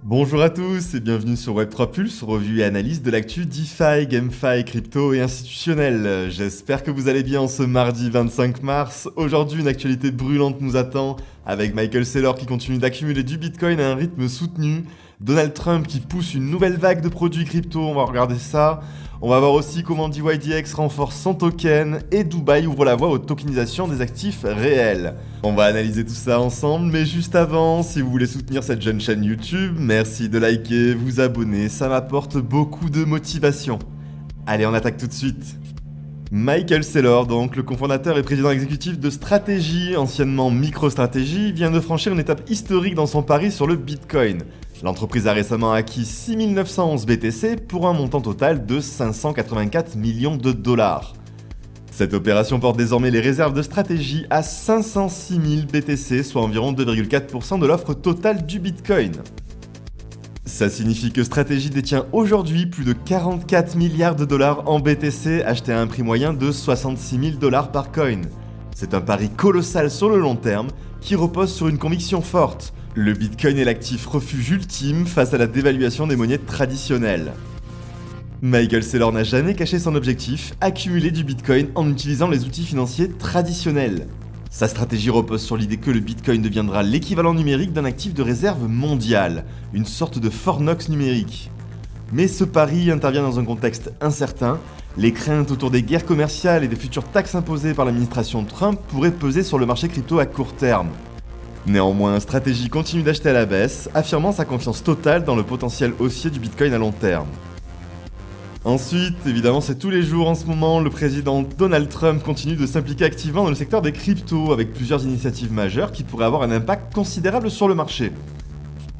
Bonjour à tous et bienvenue sur Web3 Pulse, revue et analyse de l'actu DeFi, GameFi, crypto et institutionnel. J'espère que vous allez bien en ce mardi 25 mars. Aujourd'hui, une actualité brûlante nous attend, avec Michael Saylor qui continue d'accumuler du Bitcoin à un rythme soutenu, Donald Trump qui pousse une nouvelle vague de produits crypto, on va regarder ça. On va voir aussi comment DYDX renforce son token et Dubaï ouvre la voie aux tokenisation des actifs réels. On va analyser tout ça ensemble, mais juste avant, si vous voulez soutenir cette jeune chaîne YouTube, merci de liker, vous abonner, ça m'apporte beaucoup de motivation. Allez, on attaque tout de suite. Michael Saylor, donc le cofondateur et président exécutif de Strategy, anciennement MicroStrategy, vient de franchir une étape historique dans son pari sur le Bitcoin. L'entreprise a récemment acquis 6911 BTC pour un montant total de 584 millions de dollars. Cette opération porte désormais les réserves de Strategy à 506 000 BTC, soit environ 2,4% de l'offre totale du Bitcoin. Ça signifie que Strategy détient aujourd'hui plus de 44 milliards de dollars en BTC achetés à un prix moyen de 66 000 dollars par coin. C'est un pari colossal sur le long terme qui repose sur une conviction forte. Le Bitcoin est l'actif refuge ultime face à la dévaluation des monnaies traditionnelles. Michael Saylor n'a jamais caché son objectif, accumuler du Bitcoin en utilisant les outils financiers traditionnels. Sa stratégie repose sur l'idée que le Bitcoin deviendra l'équivalent numérique d'un actif de réserve mondial, une sorte de Fort Knox numérique. Mais ce pari intervient dans un contexte incertain, les craintes autour des guerres commerciales et des futures taxes imposées par l'administration Trump pourraient peser sur le marché crypto à court terme. Néanmoins, Strategy continue d'acheter à la baisse, affirmant sa confiance totale dans le potentiel haussier du Bitcoin à long terme. Ensuite, évidemment, c'est tous les jours en ce moment, le président Donald Trump continue de s'impliquer activement dans le secteur des cryptos avec plusieurs initiatives majeures qui pourraient avoir un impact considérable sur le marché.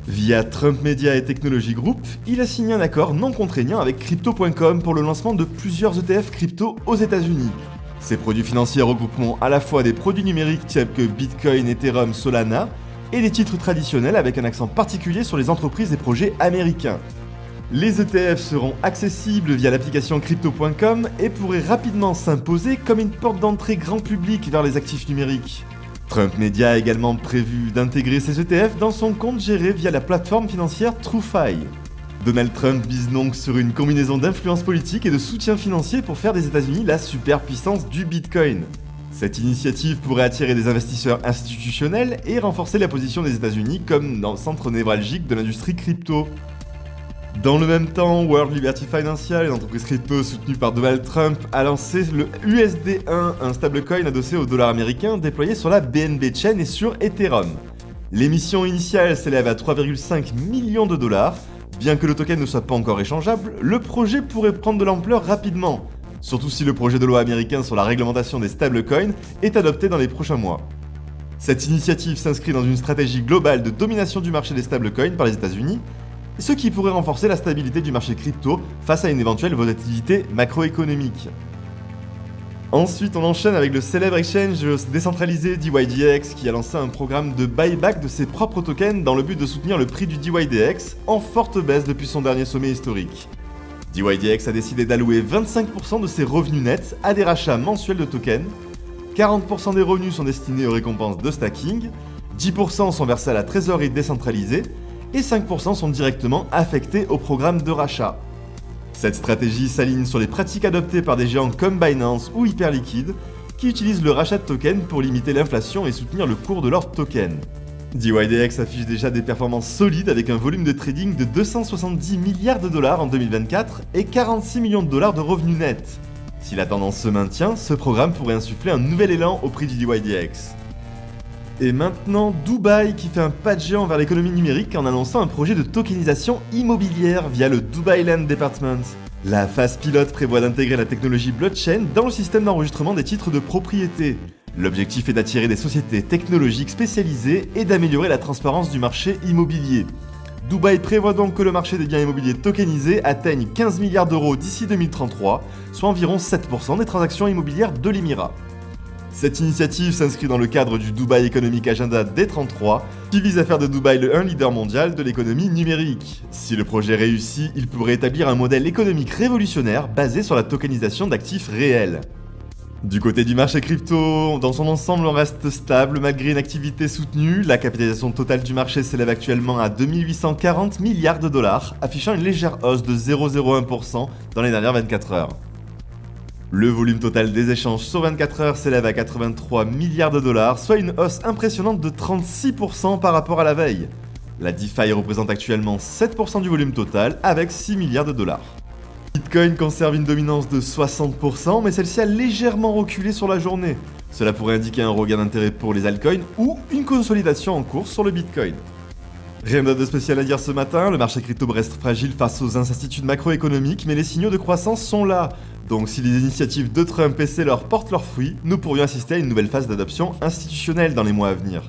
Via Trump Media et Technology Group, il a signé un accord non contraignant avec Crypto.com pour le lancement de plusieurs ETF crypto aux États-Unis. Ces produits financiers regrouperont à la fois des produits numériques tels que Bitcoin, Ethereum, Solana et des titres traditionnels avec un accent particulier sur les entreprises et projets américains. Les ETF seront accessibles via l'application Crypto.com et pourraient rapidement s'imposer comme une porte d'entrée grand public vers les actifs numériques. Trump Media a également prévu d'intégrer ces ETF dans son compte géré via la plateforme financière TrueFi. Donald Trump vise donc sur une combinaison d'influence politique et de soutien financier pour faire des États-Unis la superpuissance du Bitcoin. Cette initiative pourrait attirer des investisseurs institutionnels et renforcer la position des États-Unis comme dans le centre névralgique de l'industrie crypto. Dans le même temps, World Liberty Financial, une entreprise crypto soutenue par Donald Trump, a lancé le USD1, un stablecoin adossé au dollar américain déployé sur la BNB Chain et sur Ethereum. L'émission initiale s'élève à 3,5 millions de dollars. Bien que le token ne soit pas encore échangeable, le projet pourrait prendre de l'ampleur rapidement, surtout si le projet de loi américain sur la réglementation des stablecoins est adopté dans les prochains mois. Cette initiative s'inscrit dans une stratégie globale de domination du marché des stablecoins par les États-Unis, ce qui pourrait renforcer la stabilité du marché crypto face à une éventuelle volatilité macroéconomique. Ensuite, on enchaîne avec le célèbre exchange décentralisé DYDX qui a lancé un programme de buyback de ses propres tokens dans le but de soutenir le prix du DYDX en forte baisse depuis son dernier sommet historique. DYDX a décidé d'allouer 25% de ses revenus nets à des rachats mensuels de tokens, 40% des revenus sont destinés aux récompenses de stacking, 10% sont versés à la trésorerie décentralisée et 5% sont directement affectés au programme de rachat. Cette stratégie s'aligne sur les pratiques adoptées par des géants comme Binance ou Hyperliquid qui utilisent le rachat de tokens pour limiter l'inflation et soutenir le cours de leurs tokens. DYDX affiche déjà des performances solides avec un volume de trading de 270 milliards de dollars en 2024 et 46 millions de dollars de revenus nets. Si la tendance se maintient, ce programme pourrait insuffler un nouvel élan au prix du DYDX. Et maintenant, Dubaï qui fait un pas de géant vers l'économie numérique en annonçant un projet de tokenisation immobilière via le Dubai Land Department. La phase pilote prévoit d'intégrer la technologie blockchain dans le système d'enregistrement des titres de propriété. L'objectif est d'attirer des sociétés technologiques spécialisées et d'améliorer la transparence du marché immobilier. Dubaï prévoit donc que le marché des biens immobiliers tokenisés atteigne 15 milliards d'euros d'ici 2033, soit environ 7% des transactions immobilières de l'Émirat. Cette initiative s'inscrit dans le cadre du Dubai Economic Agenda D33, qui vise à faire de Dubaï un leader mondial de l'économie numérique. Si le projet réussit, il pourrait établir un modèle économique révolutionnaire basé sur la tokenisation d'actifs réels. Du côté du marché crypto, dans son ensemble, on reste stable malgré une activité soutenue. La capitalisation totale du marché s'élève actuellement à 2840 milliards de dollars, affichant une légère hausse de 0,01% dans les dernières 24 heures. Le volume total des échanges sur 24 heures s'élève à 83 milliards de dollars, soit une hausse impressionnante de 36% par rapport à la veille. La DeFi représente actuellement 7% du volume total avec 6 milliards de dollars. Bitcoin conserve une dominance de 60%, mais celle-ci a légèrement reculé sur la journée. Cela pourrait indiquer un regain d'intérêt pour les altcoins ou une consolidation en cours sur le Bitcoin. Rien d'autre de spécial à dire ce matin, le marché crypto reste fragile face aux incertitudes macroéconomiques, mais les signaux de croissance sont là. Donc si les initiatives de Trump et Saylor portent leurs fruits, nous pourrions assister à une nouvelle phase d'adoption institutionnelle dans les mois à venir.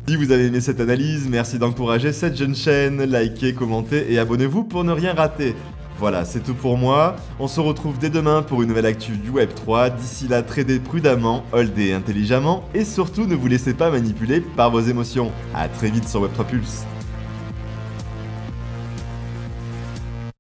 Si vous avez aimé cette analyse, merci d'encourager cette jeune chaîne, likez, commentez et abonnez-vous pour ne rien rater. Voilà, c'est tout pour moi. On se retrouve dès demain pour une nouvelle actu du Web3. D'ici là, tradez prudemment, holdez intelligemment et surtout ne vous laissez pas manipuler par vos émotions. A très vite sur Web3 Pulse.